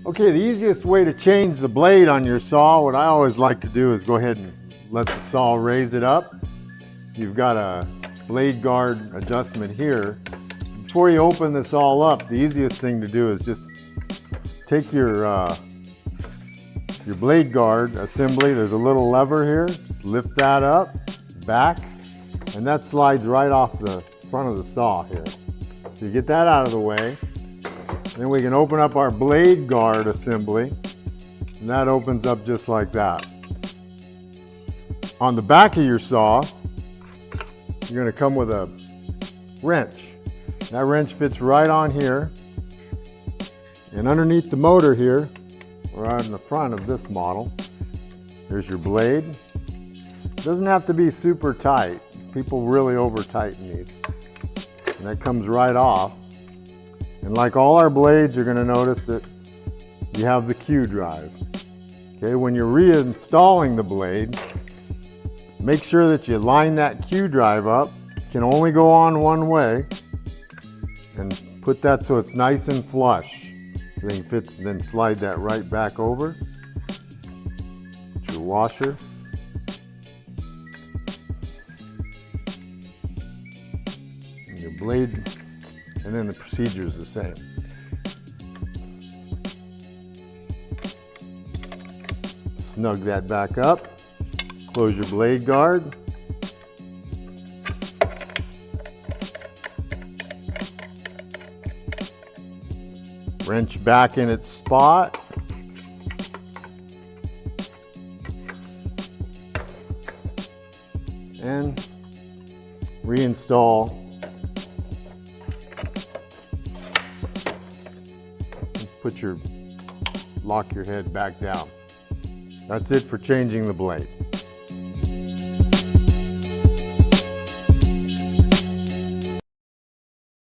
Okay, the easiest way to change the blade on your saw, what I always like to do is go ahead and let the saw raise it up. You've got a blade guard adjustment here. Before you open this all up, the easiest thing to do is just take your blade guard assembly. There's a little lever here. Just lift that up, back, and that slides right off the front of the saw here. So you get that out of the way. Then we can open up our blade guard assembly, and that opens up just like that. On the back of your saw, you're going to come with a wrench. That wrench fits right on here, and underneath the motor here, right in the front of this model, there's your blade. It doesn't have to be super tight. People really over tighten these. And that comes right off. And like all our blades, you're going to notice that you have the Q drive. Okay, when you're reinstalling the blade, make sure that you line that Q drive up. It can only go on one way, and put that so it's nice and flush. Everything fits, then slide that right back over. Put your washer. And your blade. And then the procedure is the same. Snug that back up, close your blade guard. Wrench back in its spot. And reinstall. Lock your head back down. That's it for changing the blade.